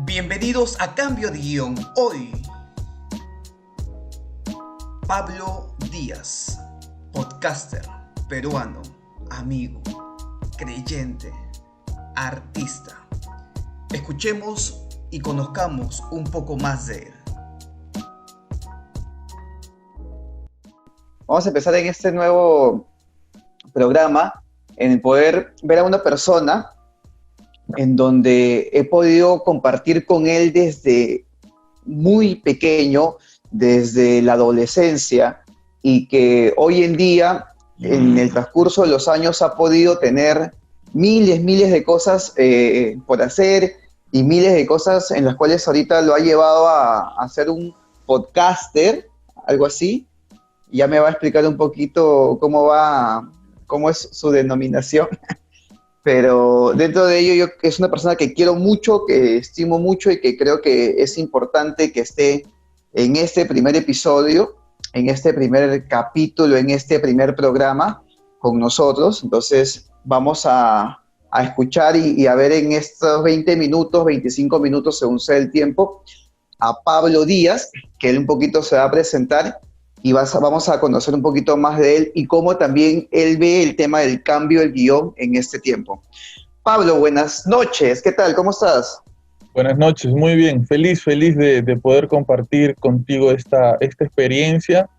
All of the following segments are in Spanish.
Bienvenidos a Cambio de Guión. Hoy, Pablo Díaz, podcaster, peruano, amigo, creyente, artista. Escuchemos y conozcamos un poco más de él. Vamos a empezar en este nuevo programa, en el poder ver a una persona en donde he podido compartir con él desde muy pequeño, desde la adolescencia, y que hoy en día, en el transcurso de los años, ha podido tener miles de cosas por hacer y miles de cosas en las cuales ahorita lo ha llevado a ser un podcaster, algo así. Ya me va a explicar un poquito cómo es su denominación, pero dentro de ello yo es una persona que quiero mucho, que estimo mucho y que creo que es importante que esté en este primer episodio, en este primer capítulo, en este primer programa con nosotros. Entonces vamos a escuchar y a ver en estos 20 minutos, 25 minutos, según sea el tiempo, a Pablo Díaz, que él un poquito se va a presentar y vamos a conocer un poquito más de él y cómo también él ve el tema del cambio del guión en este tiempo. Pablo, buenas noches, ¿qué tal? ¿Cómo estás? Buenas noches, muy bien, feliz de poder compartir contigo esta experiencia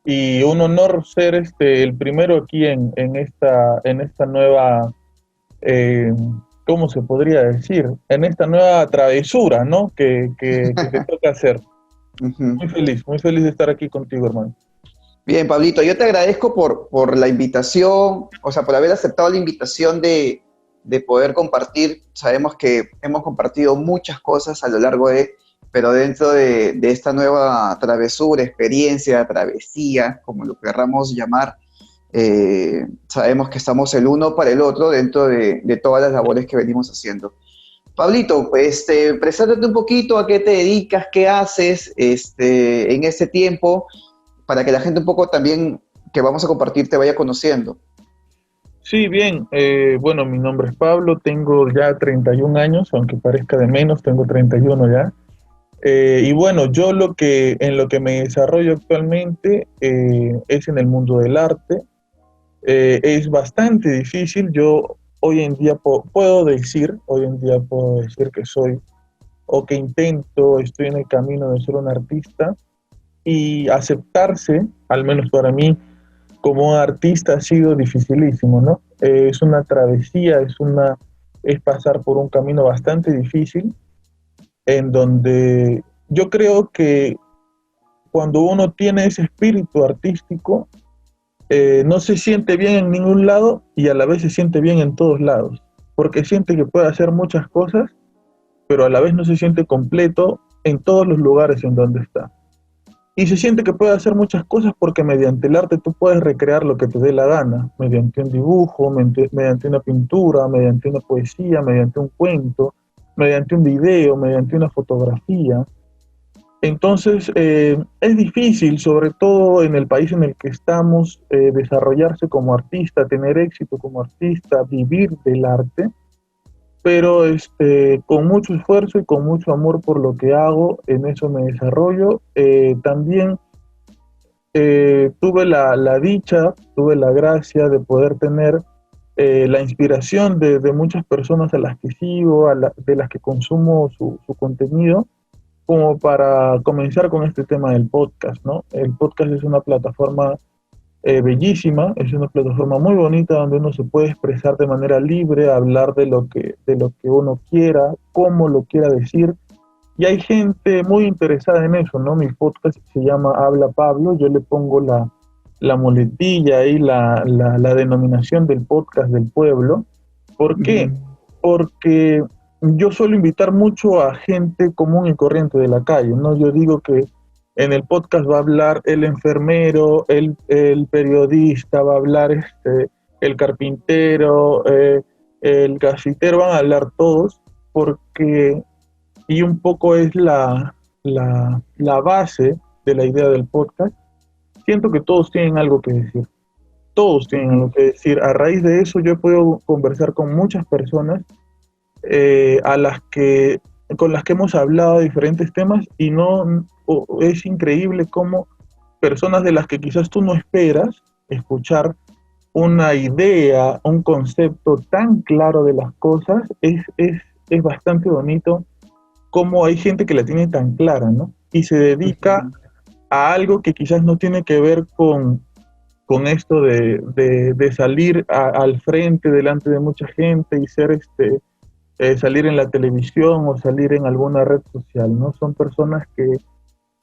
y un honor ser el primero aquí en esta nueva, eh, ¿cómo se podría decir? En esta nueva travesura, ¿no? Que te toca hacer. Uh-huh. Muy feliz de estar aquí contigo, hermano. Bien, Pablito, yo te agradezco por la invitación, o sea, por haber aceptado la invitación de poder compartir. Sabemos que hemos compartido muchas cosas a lo largo pero dentro de esta nueva travesura, experiencia, travesía, como lo querramos llamar, sabemos que estamos el uno para el otro dentro de todas las labores que venimos haciendo. Pablito, pues, preséntate un poquito a qué te dedicas, qué haces en este tiempo, para que la gente un poco también que vamos a compartir te vaya conociendo. Sí, bien, bueno, mi nombre es Pablo, tengo ya 31 años, aunque parezca de menos, tengo 31 ya. Y bueno, yo en lo que me desarrollo actualmente es en el mundo del arte. Es bastante difícil. Yo hoy en día puedo decir que soy o que estoy en el camino de ser un artista y aceptarse, al menos para mí, como un artista ha sido dificilísimo, ¿no? Es una travesía, es pasar por un camino bastante difícil en donde yo creo que cuando uno tiene ese espíritu artístico, no se siente bien en ningún lado y a la vez se siente bien en todos lados, porque siente que puede hacer muchas cosas, pero a la vez no se siente completo en todos los lugares en donde está. Y se siente que puede hacer muchas cosas porque mediante el arte tú puedes recrear lo que te dé la gana, mediante un dibujo, mediante una pintura, mediante una poesía, mediante un cuento, mediante un video, mediante una fotografía. Entonces, es difícil, sobre todo en el país en el que estamos, desarrollarse como artista, tener éxito como artista, vivir del arte, pero con mucho esfuerzo y con mucho amor por lo que hago, en eso me desarrollo. También tuve la dicha, tuve la gracia de poder tener la inspiración de muchas personas a las que sigo, de las que consumo su contenido, como para comenzar con este tema del podcast, ¿no? El podcast es una plataforma bellísima, es una plataforma muy bonita donde uno se puede expresar de manera libre, hablar de lo que uno quiera, cómo lo quiera decir. Y hay gente muy interesada en eso, ¿no? Mi podcast se llama Habla Pablo, yo le pongo la muletilla y la denominación del podcast del pueblo. ¿Por qué? Porque yo suelo invitar mucho a gente común y corriente de la calle, ¿no? Yo digo que en el podcast va a hablar el enfermero, el periodista, va a hablar el carpintero, el gasitero, van a hablar todos, porque, y un poco es la base de la idea del podcast, siento que todos tienen algo que decir. Todos tienen algo que decir. A raíz de eso yo he podido conversar con muchas personas a las que con las que hemos hablado de diferentes temas y es increíble cómo personas de las que quizás tú no esperas escuchar una idea, un concepto tan claro de las cosas, es bastante bonito cómo hay gente que la tiene tan clara, ¿no? Y se dedica a algo que quizás no tiene que ver con esto de salir al frente delante de mucha gente y salir en la televisión o salir en alguna red social, ¿no? Son personas que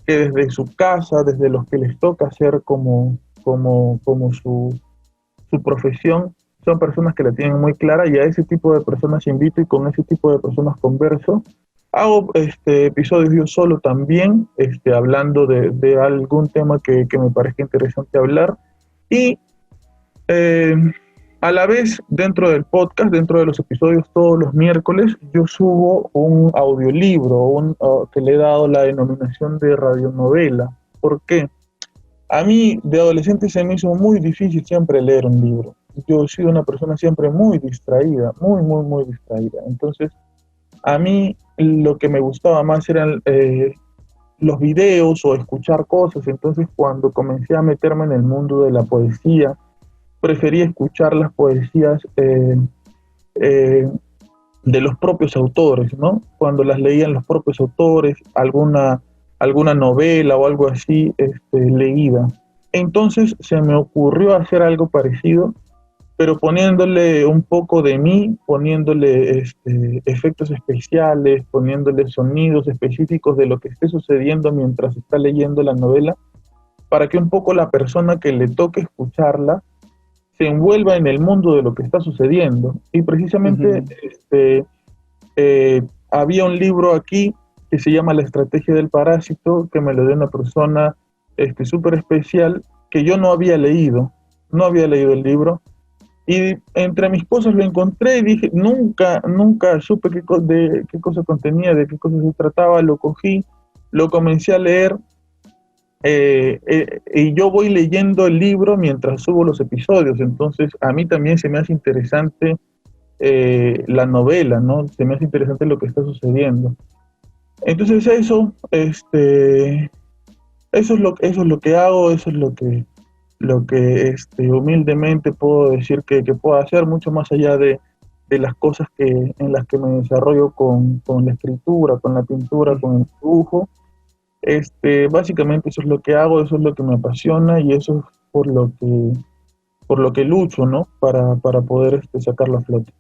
desde su casa, desde los que les toca hacer como su profesión, son personas que la tienen muy clara, y a ese tipo de personas invito y con ese tipo de personas converso. Hago episodios yo solo también, hablando de algún tema que me parezca interesante hablar, y eh, a la vez, dentro del podcast, dentro de los episodios todos los miércoles, yo subo un audiolibro que le he dado la denominación de radionovela. ¿Por qué? A mí, de adolescente, se me hizo muy difícil siempre leer un libro. Yo he sido una persona siempre muy distraída, muy, muy, muy distraída. Entonces, a mí lo que me gustaba más eran los videos o escuchar cosas. Entonces, cuando comencé a meterme en el mundo de la poesía, preferí escuchar las poesías eh, de los propios autores, ¿no? Cuando las leían los propios autores, alguna novela o algo así leída. Entonces se me ocurrió hacer algo parecido, pero poniéndole un poco de mí, poniéndole efectos especiales, poniéndole sonidos específicos de lo que esté sucediendo mientras está leyendo la novela, para que un poco la persona que le toque escucharla se envuelva en el mundo de lo que está sucediendo. Y precisamente había un libro aquí que se llama La estrategia del parásito, que me lo dio una persona súper especial, que yo no había leído el libro, y entre mis cosas lo encontré y dije, nunca supe de qué cosa contenía, de qué cosa se trataba. Lo cogí, lo comencé a leer, y yo voy leyendo el libro mientras subo los episodios. Entonces a mí también se me hace interesante la novela, ¿no? Se me hace interesante lo que está sucediendo. Entonces eso es lo que hago, eso es lo que humildemente puedo decir que puedo hacer, mucho más allá de las cosas en las que me desarrollo con la escritura, con la pintura, con el dibujo. Básicamente eso es lo que hago, eso es lo que me apasiona, y eso es por lo que lucho, ¿no? Para poder sacarlo a flote.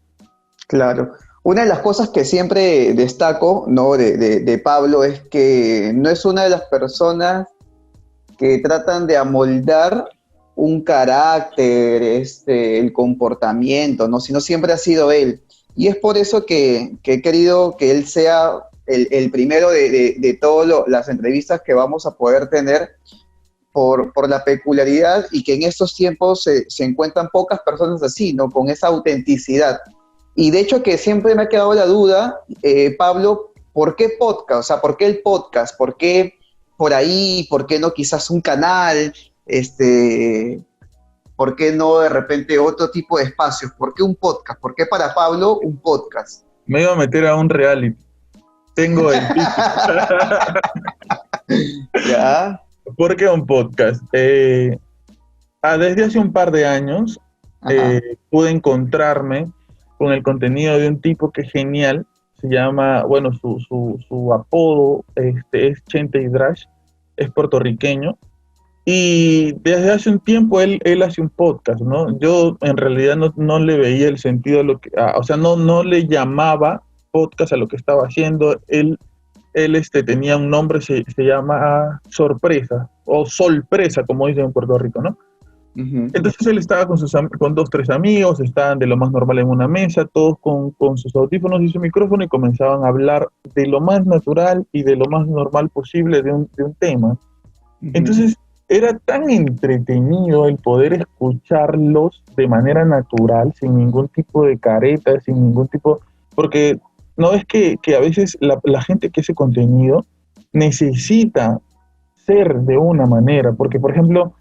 Claro. Una de las cosas que siempre destaco, ¿no? de Pablo, es que no es una de las personas que tratan de amoldar un carácter, el comportamiento, ¿no? Sino siempre ha sido él. Y es por eso que he querido que él sea el primero de todas las entrevistas que vamos a poder tener, por la peculiaridad, y que en estos tiempos se encuentran pocas personas así, ¿no? Con esa autenticidad. Y de hecho que siempre me ha quedado la duda, Pablo, ¿por qué podcast? O sea, ¿por qué el podcast? ¿Por qué por ahí? ¿Por qué no quizás un canal? ¿Por qué no de repente otro tipo de espacios? ¿Por qué un podcast? ¿Por qué para Pablo un podcast? Me iba a meter a un reality. Tengo el ¿Ya? ¿Por qué un podcast? Desde hace un par de años pude encontrarme con el contenido de un tipo que es genial. Se llama, bueno, su apodo es Chente Hidrash, es puertorriqueño, y desde hace un tiempo él hace un podcast, ¿no? Yo en realidad no le veía el sentido a o sea, no le llamaba podcast a lo que estaba haciendo. Él tenía un nombre, se llama Sorpresa, o Solpresa, como dicen en Puerto Rico, ¿no? Uh-huh. Entonces él estaba con 2, 3 amigos, estaban de lo más normal en una mesa, todos con sus audífonos y su micrófono, y comenzaban a hablar de lo más natural y de lo más normal posible de un tema. Uh-huh. Entonces era tan entretenido el poder escucharlos de manera natural, sin ningún tipo de careta, sin ningún tipo... Porque no es que a veces la gente que hace contenido necesita ser de una manera, porque por ejemplo,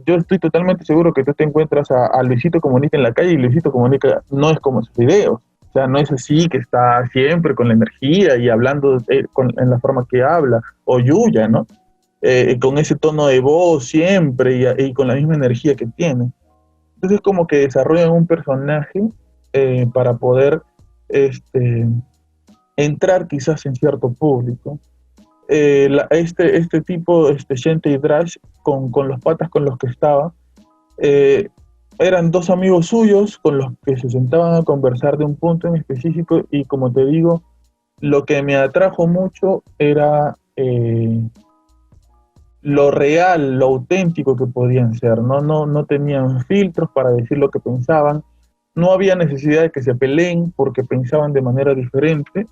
yo estoy totalmente seguro que tú te encuentras a Luisito Comunica en la calle, y Luisito Comunica no es como sus videos. O sea, no es así que está siempre con la energía y hablando en la forma que habla, o Yuya, ¿no? Con ese tono de voz siempre y con la misma energía que tiene. Entonces como que desarrollan un personaje para poder entrar quizás en cierto público. Este tipo, Shente Drash, con los patas con los que estaba, eh, eran dos amigos suyos con los que se sentaban a conversar de un punto en específico y como te digo, lo que me atrajo mucho era lo real, lo auténtico que podían ser, ¿no? No tenían filtros para decir lo que pensaban, no había necesidad de que se peleen porque pensaban de manera diferente,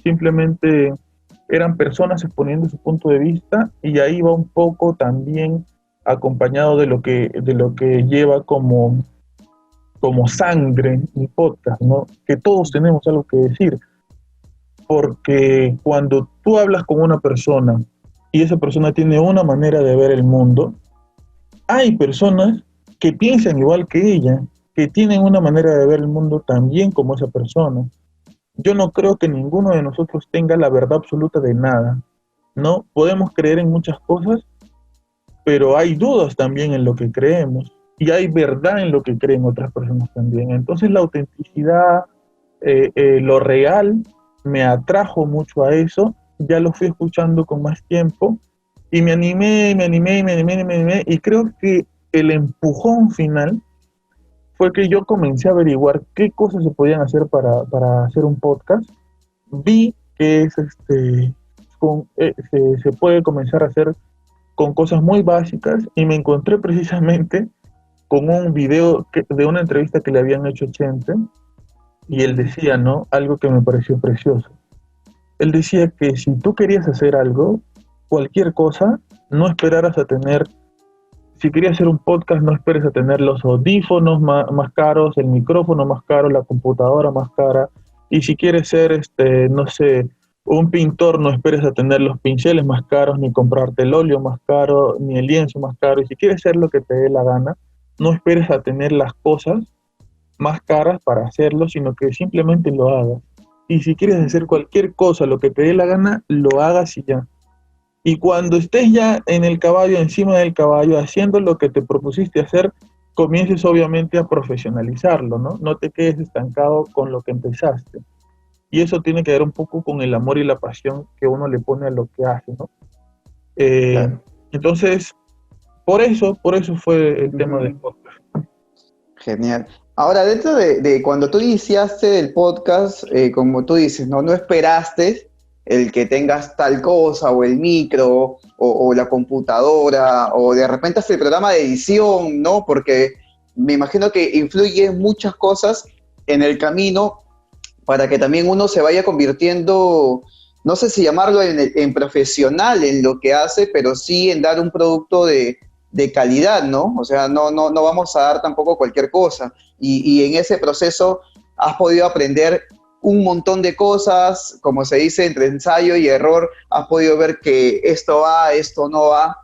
simplemente eran personas exponiendo su punto de vista y ahí va un poco también acompañado de lo que lleva como sangre mi podcast, ¿no? Que todos tenemos algo que decir, porque cuando tú hablas con una persona y esa persona tiene una manera de ver el mundo, hay personas que piensan igual que ella, que tienen una manera de ver el mundo también como esa persona. Yo no creo que ninguno de nosotros tenga la verdad absoluta de nada, ¿no? Podemos creer en muchas cosas, pero hay dudas también en lo que creemos y hay verdad en lo que creen otras personas también. Entonces la autenticidad, lo real, me atrajo mucho a eso, ya lo fui escuchando con más tiempo y me animé y creo que el empujón final fue que yo comencé a averiguar qué cosas se podían hacer para hacer un podcast. Vi que se puede comenzar a hacer con cosas muy básicas y me encontré precisamente con un video de una entrevista que le habían hecho a Chente y él decía, ¿no? Algo que me pareció precioso. Él decía que si tú querías hacer algo, cualquier cosa, no esperaras a tener, si querías hacer un podcast, no esperes a tener los audífonos más caros, el micrófono más caro, la computadora más cara, y si quieres ser, no sé, un pintor, no esperes a tener los pinceles más caros, ni comprarte el óleo más caro, ni el lienzo más caro. Y si quieres hacer lo que te dé la gana, no esperes a tener las cosas más caras para hacerlo, sino que simplemente lo hagas. Y si quieres hacer cualquier cosa, lo que te dé la gana, lo hagas y ya. Y cuando estés ya en el caballo, encima del caballo, haciendo lo que te propusiste hacer, comiences obviamente a profesionalizarlo, ¿no? No te quedes estancado con lo que empezaste. Y eso tiene que ver un poco con el amor y la pasión que uno le pone a lo que hace, ¿no? Claro. Entonces, por eso fue el tema del podcast. Genial. Ahora, dentro de cuando tú iniciaste el podcast, como tú dices, no esperaste el que tengas tal cosa, o el micro, o la computadora, o de repente hasta el programa de edición, ¿no? Porque me imagino que influyen muchas cosas en el camino para que también uno se vaya convirtiendo, no sé si llamarlo en profesional en lo que hace, pero sí en dar un producto de calidad, ¿no? O sea, no vamos a dar tampoco cualquier cosa. Y en ese proceso has podido aprender un montón de cosas, como se dice, entre ensayo y error, has podido ver que esto va, esto no va,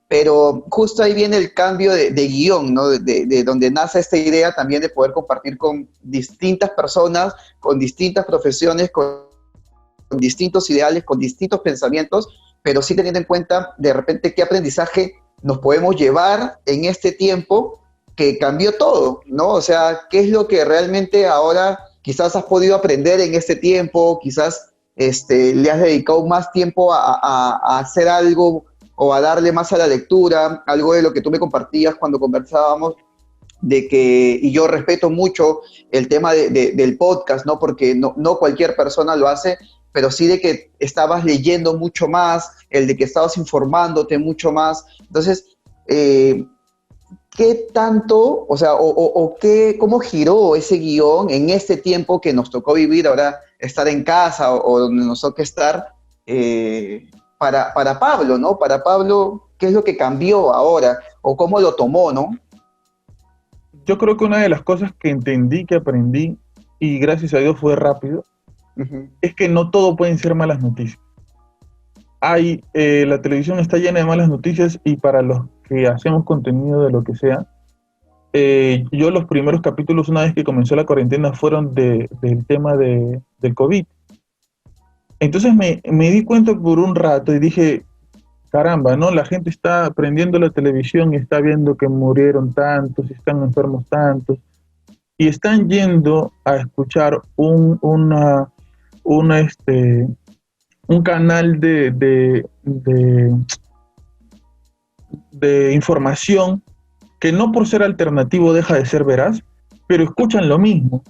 pero justo ahí viene el cambio de guión, ¿no? De donde nace esta idea también de poder compartir con distintas personas, con distintas profesiones, con distintos ideales, con distintos pensamientos, pero sí teniendo en cuenta de repente qué aprendizaje nos podemos llevar en este tiempo que cambió todo, ¿no? O sea, ¿qué es lo que realmente ahora quizás has podido aprender en este tiempo? Quizás le has dedicado más tiempo a hacer algo o a darle más a la lectura, algo de lo que tú me compartías cuando conversábamos, de que, y yo respeto mucho el tema del podcast, ¿no? Porque no cualquier persona lo hace, pero sí de que estabas leyendo mucho más, el de que estabas informándote mucho más. Entonces, ¿qué tanto, o sea, cómo giró ese guión en este tiempo que nos tocó vivir, ahora estar en casa o donde nos toca estar, para Pablo, ¿no? Para Pablo, ¿qué es lo que cambió ahora? ¿O cómo lo tomó, no? Yo creo que una de las cosas que entendí, que aprendí, y gracias a Dios fue rápido, es que no todo pueden ser malas noticias. La televisión está llena de malas noticias y para los que hacemos contenido de lo que sea, yo los primeros capítulos, una vez que comenzó la cuarentena, fueron del tema del COVID. Entonces me di cuenta por un rato y dije, caramba, ¿no? La gente está prendiendo la televisión y está viendo que murieron tantos, y están enfermos tantos, y están yendo a escuchar un canal de información que no por ser alternativo deja de ser veraz, pero escuchan lo mismo.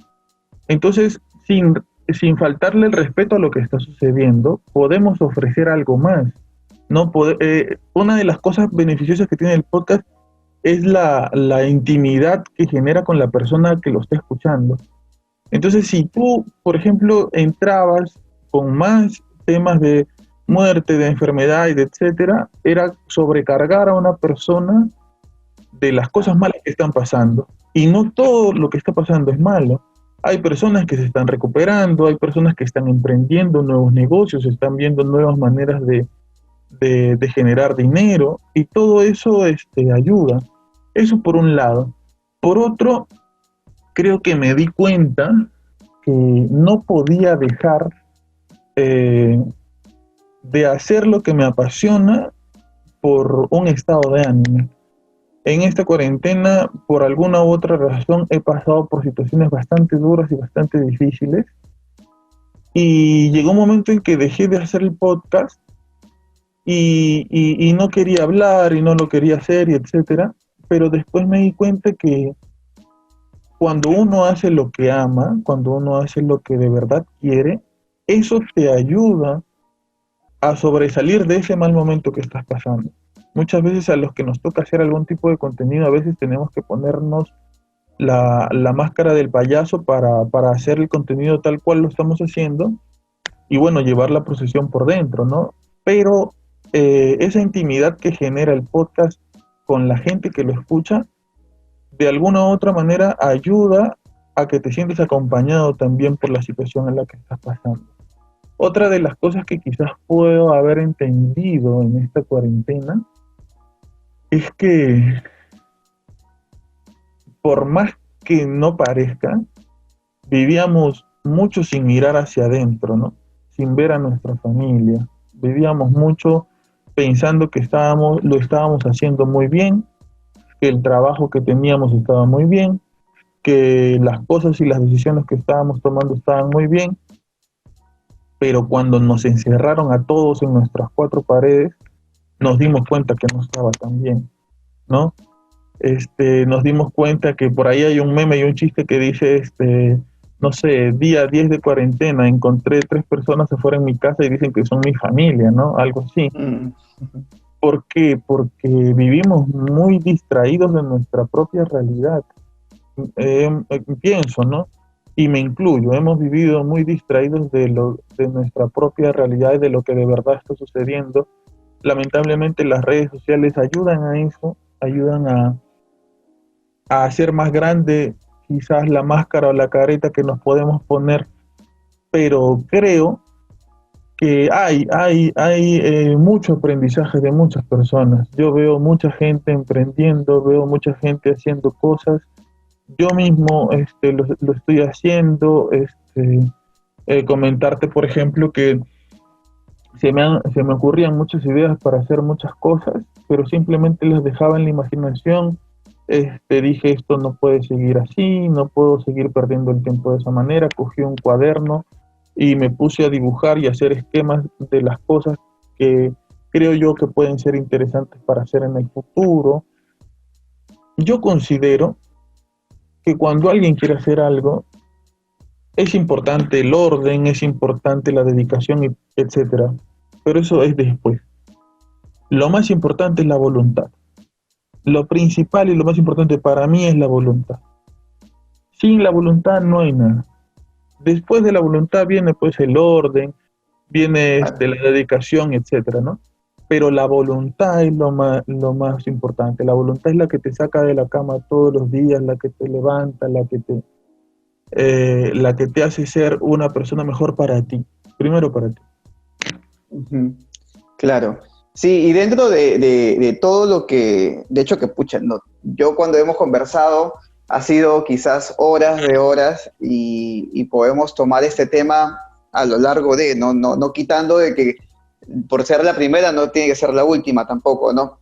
Entonces, sin faltarle el respeto a lo que está sucediendo, podemos ofrecer algo más. ¿No? Una de las cosas beneficiosas que tiene el podcast es la intimidad que genera con la persona que lo está escuchando. Entonces, si tú, por ejemplo, entrabas con más temas de muerte, de enfermedad y de etcétera, era sobrecargar a una persona de las cosas malas que están pasando. Y no todo lo que está pasando es malo. Hay personas que se están recuperando, hay personas que están emprendiendo nuevos negocios, están viendo nuevas maneras de generar dinero, y todo eso ayuda. Eso por un lado. Por otro, creo que me di cuenta que no podía dejar de hacer lo que me apasiona por un estado de ánimo. En esta cuarentena, por alguna u otra razón, he pasado por situaciones bastante duras y bastante difíciles, y llegó un momento en que dejé de hacer el podcast y no quería hablar y no lo quería hacer y etcétera, pero después me di cuenta que cuando uno hace lo que ama, cuando uno hace lo que de verdad quiere, eso te ayuda a sobresalir de ese mal momento que estás pasando. Muchas veces a los que nos toca hacer algún tipo de contenido, a veces tenemos que ponernos la máscara del payaso para hacer el contenido tal cual lo estamos haciendo, y bueno, llevar la procesión por dentro, ¿no? Pero esa intimidad que genera el podcast con la gente que lo escucha, de alguna u otra manera ayuda a que te sientes acompañado también por la situación en la que estás pasando. Otra de las cosas que quizás puedo haber entendido en esta cuarentena es que, por más que no parezca, vivíamos mucho sin mirar hacia adentro, ¿no? Sin ver a nuestra familia. Vivíamos mucho pensando que lo estábamos haciendo muy bien, que el trabajo que teníamos estaba muy bien, que las cosas y las decisiones que estábamos tomando estaban muy bien, pero cuando nos encerraron a todos en nuestras cuatro paredes, nos dimos cuenta que no estaba tan bien, ¿no? Nos dimos cuenta que por ahí hay un meme y un chiste que dice, no sé, día 10 de cuarentena, encontré 3 personas afuera en mi casa y dicen que son mi familia, ¿no? Algo así. ¿Por qué? Porque vivimos muy distraídos de nuestra propia realidad. Pienso, ¿no? Y me incluyo, hemos vivido muy distraídos de nuestra propia realidad y de lo que de verdad está sucediendo. Lamentablemente las redes sociales ayudan a eso, ayudan a hacer más grande quizás la máscara o la careta que nos podemos poner, pero creo que hay mucho aprendizaje de muchas personas. Yo veo mucha gente emprendiendo, veo mucha gente haciendo cosas. Yo mismo lo estoy haciendo. Comentarte, por ejemplo, que se me ocurrían muchas ideas para hacer muchas cosas, pero simplemente las dejaba en la imaginación. Dije, esto no puede seguir así, no puedo seguir perdiendo el tiempo de esa manera. Cogí un cuaderno y me puse a dibujar y hacer esquemas de las cosas que creo yo que pueden ser interesantes para hacer en el futuro. Yo considero que cuando alguien quiere hacer algo, es importante el orden, es importante la dedicación, etcétera, pero eso es después. Lo más importante es la voluntad. Lo principal y lo más importante para mí es la voluntad. Sin la voluntad no hay nada. Después de la voluntad viene pues el orden, viene la dedicación, etcétera, ¿no? Pero la voluntad es lo más importante. La voluntad es la que te saca de la cama todos los días, la que te levanta, la que te hace ser una persona mejor para ti. Primero para ti. Claro. Sí, y dentro de todo lo que, de hecho que pucha, no, yo cuando hemos conversado ha sido quizás horas de horas y podemos tomar este tema a lo largo de, no quitando de que por ser la primera no tiene que ser la última tampoco, ¿no?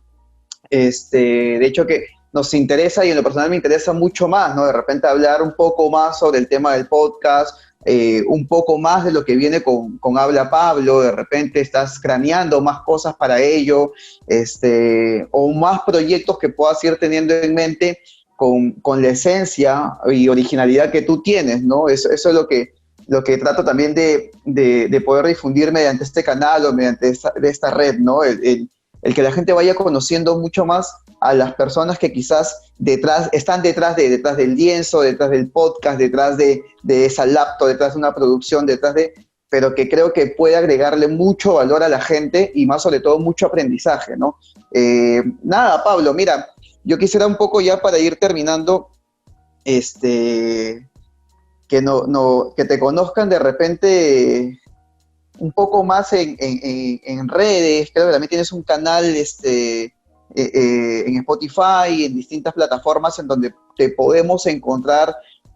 De hecho que nos interesa y en lo personal me interesa mucho más, ¿no? De repente hablar un poco más sobre el tema del podcast, un poco más de lo que viene con Habla Pablo, de repente estás craneando más cosas para ello, o más proyectos que puedas ir teniendo en mente con la esencia y originalidad que tú tienes, ¿no? Eso es lo que trato también de poder difundir mediante este canal o mediante esta red, ¿no? El que la gente vaya conociendo mucho más a las personas que quizás están detrás del lienzo, detrás del podcast, detrás de esa laptop, detrás de una producción, pero que creo que puede agregarle mucho valor a la gente y más sobre todo mucho aprendizaje, ¿no? Nada, Pablo, mira, yo quisiera un poco ya para ir terminando, que te conozcan de repente un poco más en redes. Creo que también tienes un canal en Spotify, en distintas plataformas en donde te podemos encontrar.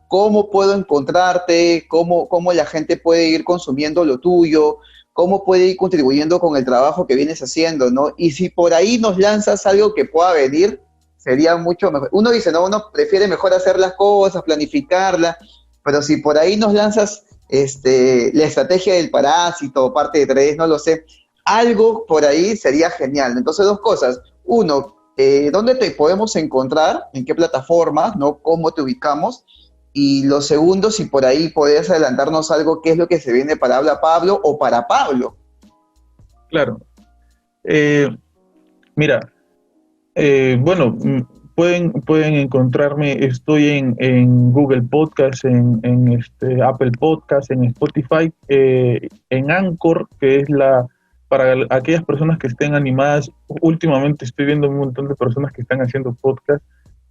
¿Cómo puedo encontrarte? ¿Cómo la gente puede ir consumiendo lo tuyo? ¿Cómo puede ir contribuyendo con el trabajo que vienes haciendo, ¿no? Y si por ahí nos lanzas algo que pueda venir, sería mucho mejor. Uno dice, no, uno prefiere mejor hacer las cosas, planificarlas, pero si por ahí nos lanzas la estrategia del parásito, parte de tres, no lo sé, algo por ahí sería genial. Entonces, dos cosas. Uno, ¿dónde te podemos encontrar? ¿En qué plataformas? ¿No? ¿Cómo te ubicamos? Y lo segundo, si por ahí podés adelantarnos algo, ¿qué es lo que se viene para Habla Pablo o para Pablo? Claro. Eh, Mira, bueno, pueden encontrarme, estoy en Google Podcast, en Apple Podcast, en Spotify, en Anchor, que es para aquellas personas que estén animadas. Últimamente estoy viendo un montón de personas que están haciendo podcast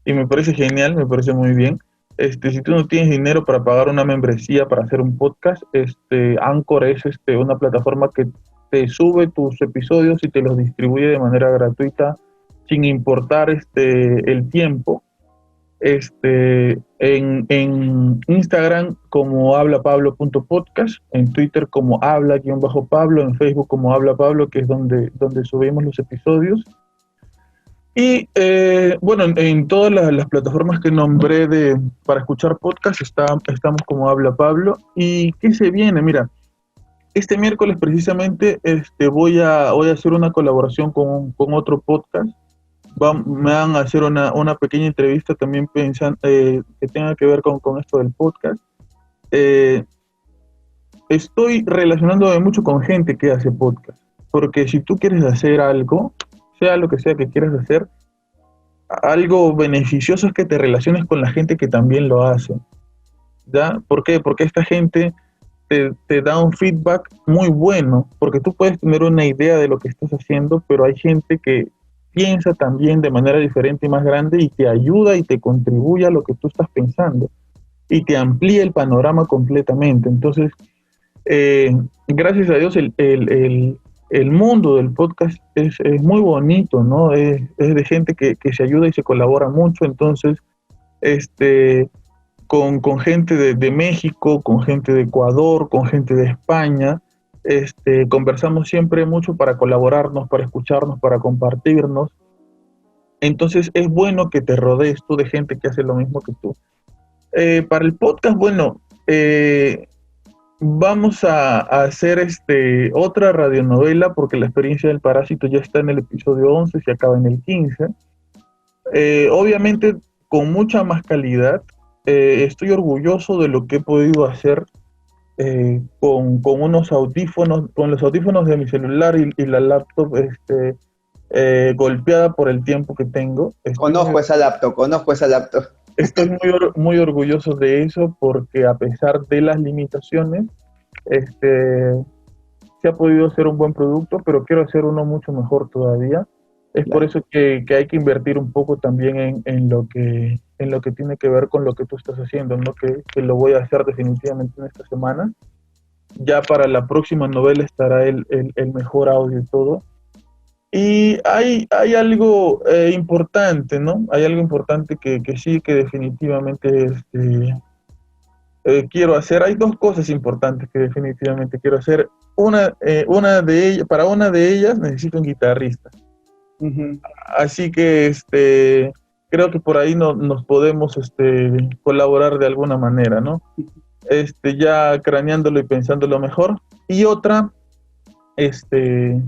y me parece genial, me parece muy bien. Si tú no tienes dinero para pagar una membresía para hacer un podcast, Anchor es una plataforma que te sube tus episodios y te los distribuye de manera gratuita sin importar el tiempo. En Instagram como hablapablo.podcast, en Twitter como habla-pablo, en Facebook como habla Pablo, que es donde subimos los episodios. Y bueno, en todas las plataformas que nombré para escuchar podcast estamos como Habla Pablo. ¿Y qué se viene? Mira, este miércoles precisamente voy a hacer una colaboración con otro podcast. Me van a hacer una pequeña entrevista también pensando, que tenga que ver con esto del podcast. Estoy relacionándome mucho con gente que hace podcast, porque si tú quieres hacer algo, sea lo que sea que quieras hacer, algo beneficioso es que te relaciones con la gente que también lo hace, ¿ya? ¿Por qué? Porque esta gente te da un feedback muy bueno, porque tú puedes tener una idea de lo que estás haciendo, pero hay gente que piensa también de manera diferente y más grande y te ayuda y te contribuye a lo que tú estás pensando y te amplía el panorama completamente. Entonces, gracias a Dios, el mundo del podcast es muy bonito, ¿no? Es de gente que se ayuda y se colabora mucho. Entonces, con gente de México, con gente de Ecuador, con gente de España, conversamos siempre mucho para colaborarnos, para escucharnos, para compartirnos. Entonces, es bueno que te rodees tú de gente que hace lo mismo que tú. Para el podcast, bueno, vamos a hacer otra radionovela porque la experiencia del parásito ya está en el episodio 11, se acaba en el 15. Obviamente con mucha más calidad. Estoy orgulloso de lo que he podido hacer con unos audífonos, con los audífonos de mi celular y la laptop golpeada por el tiempo que tengo. Conozco esa laptop. Estoy muy orgulloso de eso porque a pesar de las limitaciones, se ha podido hacer un buen producto, pero quiero hacer uno mucho mejor todavía. Es Claro. por eso que hay que invertir un poco también en lo que tiene que ver con lo que tú estás haciendo, ¿no? Que lo voy a hacer definitivamente en esta semana. Ya para la próxima novela estará el mejor audio y todo. Y hay algo importante, ¿no? Hay algo importante que sí, que definitivamente quiero hacer. Hay dos cosas importantes que definitivamente quiero hacer. Una de ellas, para una de ellas necesito un guitarrista. Ujú. Así que creo que por ahí nos podemos colaborar de alguna manera, ¿no? Ya craneándolo y pensándolo mejor. Y otra, este,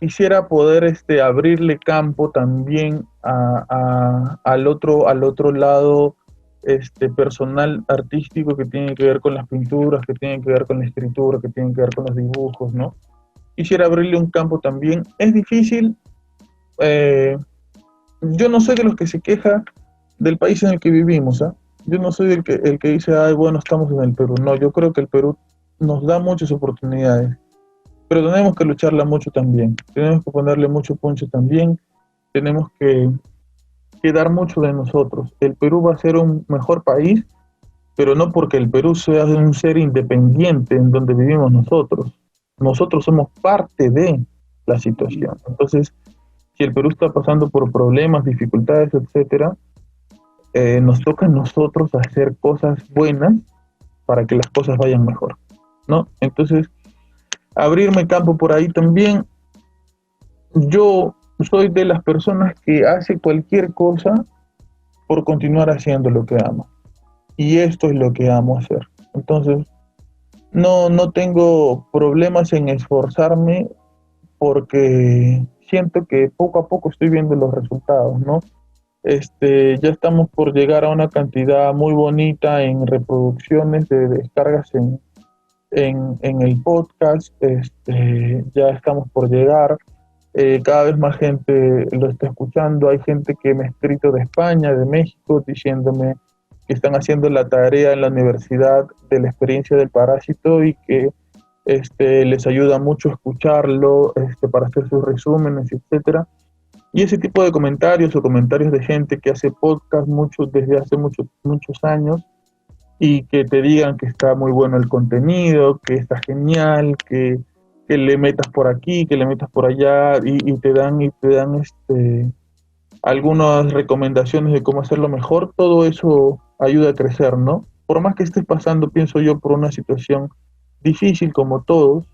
quisiera poder abrirle campo también al otro lado personal artístico, que tiene que ver con las pinturas, que tiene que ver con la escritura, que tiene que ver con los dibujos, ¿no? Quisiera abrirle un campo también. Es difícil. Yo no soy de los que se queja del país en el que vivimos, ¿ah? Yo no soy el que dice, ay, bueno, estamos en el Perú. No, yo creo que el Perú nos da muchas oportunidades, pero tenemos que lucharla mucho también. Tenemos que ponerle mucho punche también. Tenemos que dar mucho de nosotros. El Perú va a ser un mejor país, pero no porque el Perú sea un ser independiente en donde vivimos nosotros. Nosotros somos parte de la situación. Entonces, si el Perú está pasando por problemas, dificultades, etcétera, nos toca a nosotros hacer cosas buenas para que las cosas vayan mejor, ¿no? Entonces, abrirme campo por ahí también. Yo soy de las personas que hace cualquier cosa por continuar haciendo lo que ama. Y esto es lo que amo hacer. Entonces, no tengo problemas en esforzarme porque siento que poco a poco estoy viendo los resultados, ¿no? Ya estamos por llegar a una cantidad muy bonita en reproducciones de descargas en el podcast. Ya estamos por llegar. Cada vez más gente lo está escuchando. Hay gente que me ha escrito de España, de México, diciéndome que están haciendo la tarea en la universidad de la experiencia del parásito y que les ayuda mucho escucharlo para hacer sus resúmenes, etcétera. Y ese tipo de comentarios o comentarios de gente que hace podcast desde hace muchos años y que te digan que está muy bueno el contenido, que está genial, que le metas por aquí, que le metas por allá y te dan algunas recomendaciones de cómo hacerlo mejor. Todo eso ayuda a crecer, ¿no? Por más que estés pasando, pienso yo, por una situación difícil como todos,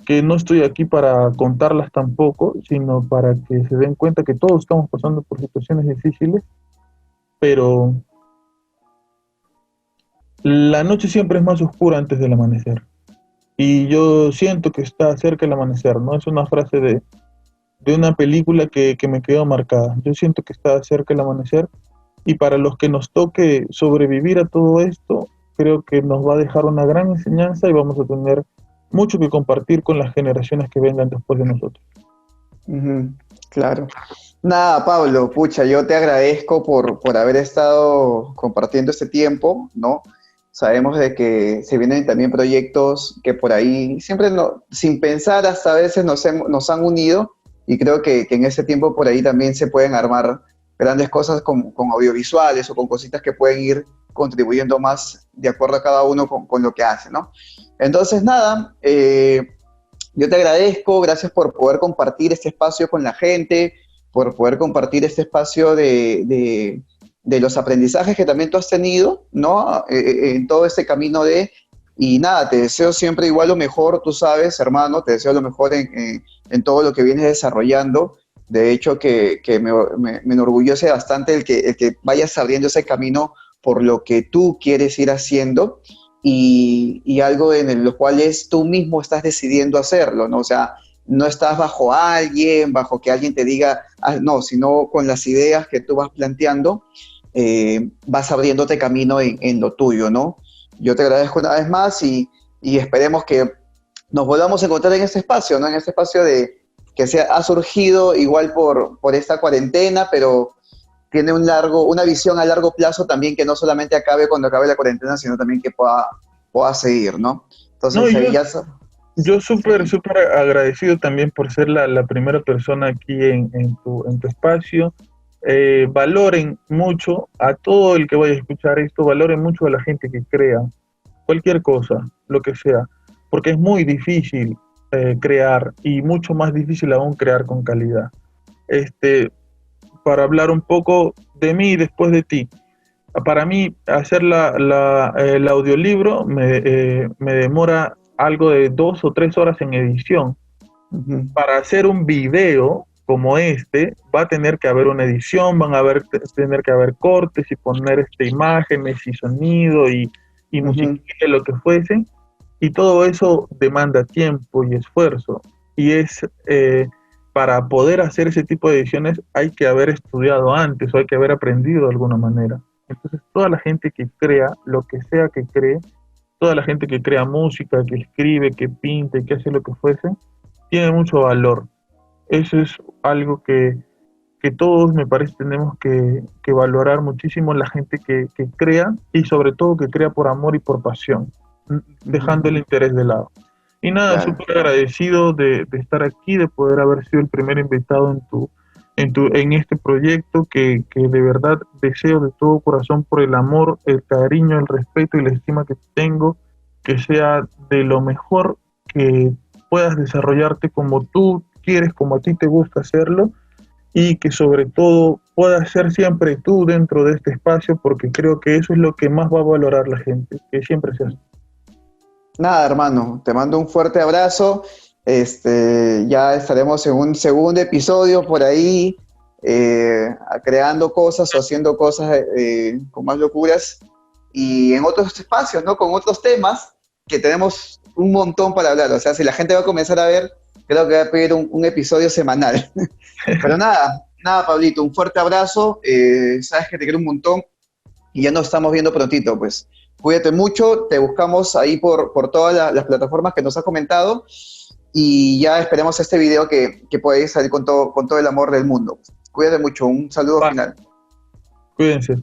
que no estoy aquí para contarlas tampoco, sino para que se den cuenta que todos estamos pasando por situaciones difíciles, pero la noche siempre es más oscura antes del amanecer. Y yo siento que está cerca el amanecer, ¿no? Es una frase de una película que me quedó marcada. Yo siento que está cerca el amanecer y para los que nos toque sobrevivir a todo esto, creo que nos va a dejar una gran enseñanza y vamos a tener mucho que compartir con las generaciones que vengan después de nosotros. Ujú, claro. Nada, Pablo, pucha, yo te agradezco por haber estado compartiendo este tiempo, ¿no? Sabemos de que se vienen también proyectos que por ahí siempre sin pensar hasta a veces nos han unido y creo que en ese tiempo por ahí también se pueden armar grandes cosas con audiovisuales o con cositas que pueden ir contribuyendo más de acuerdo a cada uno con lo que hace, ¿no? Entonces, nada, yo te agradezco, gracias por poder compartir este espacio con la gente, por poder compartir este espacio de los aprendizajes que también tú has tenido, ¿no? En todo este camino y nada, te deseo siempre igual lo mejor, tú sabes, hermano, te deseo lo mejor en todo lo que vienes desarrollando. De hecho, que me enorgullece bastante el que vayas abriendo ese camino por lo que tú quieres ir haciendo y algo en lo cual tú mismo estás decidiendo hacerlo, ¿no? O sea, no estás bajo alguien, bajo que alguien te diga, no, sino con las ideas que tú vas planteando, vas abriéndote camino en lo tuyo, ¿no? Yo te agradezco una vez más y esperemos que nos volvamos a encontrar en este espacio, ¿no? En este espacio que ha surgido igual por esta cuarentena, pero tiene una visión a largo plazo también que no solamente acabe cuando acabe la cuarentena, sino también que pueda seguir, ¿no? No, Entonces, yo súper, súper agradecido también por ser la primera persona aquí en tu espacio. Valoren mucho a todo el que vaya a escuchar esto, valoren mucho a la gente que crea cualquier cosa, lo que sea, porque es muy difícil crear, y mucho más difícil aún crear con calidad. Para hablar un poco de mí y después de ti. Para mí, hacer el audiolibro me demora algo de 2 o 3 horas en edición. Ujú. Para hacer un video como va a tener que haber una edición, tener que haber cortes y poner imágenes y sonido y musiquilla, lo que fuese, y todo eso demanda tiempo y esfuerzo, y para poder hacer ese tipo de ediciones hay que haber estudiado antes o hay que haber aprendido de alguna manera. Entonces toda la gente que crea, lo que sea que cree, toda la gente que crea música, que escribe, que pinta y que hace lo que fuese, tiene mucho valor. Eso es algo que todos, me parece, tenemos que valorar muchísimo, la gente que crea, y sobre todo que crea por amor y por pasión, dejando el interés de lado. Y nada, Claro. súper agradecido de estar aquí, de poder haber sido el primer invitado en este proyecto que de verdad deseo de todo corazón, por el amor, el cariño, el respeto y la estima que tengo, que sea de lo mejor, que puedas desarrollarte como tú quieres, como a ti te gusta hacerlo, y que sobre todo puedas ser siempre tú dentro de este espacio, porque creo que eso es lo que más va a valorar la gente, que siempre seas tú. Nada, hermano, te mando un fuerte abrazo. Ya estaremos en un segundo episodio por ahí, creando cosas o haciendo cosas con más locuras, y en otros espacios, ¿no? Con otros temas que tenemos un montón para hablar. O sea, si la gente va a comenzar a ver, creo que va a pedir un episodio semanal. Pero nada, Pablito, un fuerte abrazo. Sabes que te quiero un montón y ya nos estamos viendo prontito, pues. Cuídate mucho, te buscamos ahí por todas las plataformas que nos has comentado, y ya esperemos este video que puede salir con todo el amor del mundo. Cuídate mucho, un saludo final. Cuídense.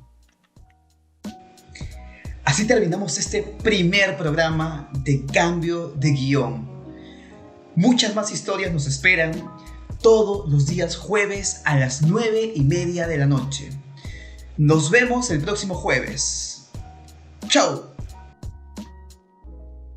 Así terminamos este primer programa de Cambio de Guión. Muchas más historias nos esperan todos los días jueves a las 9:30 de la noche. Nos vemos el próximo jueves. ¡Chao!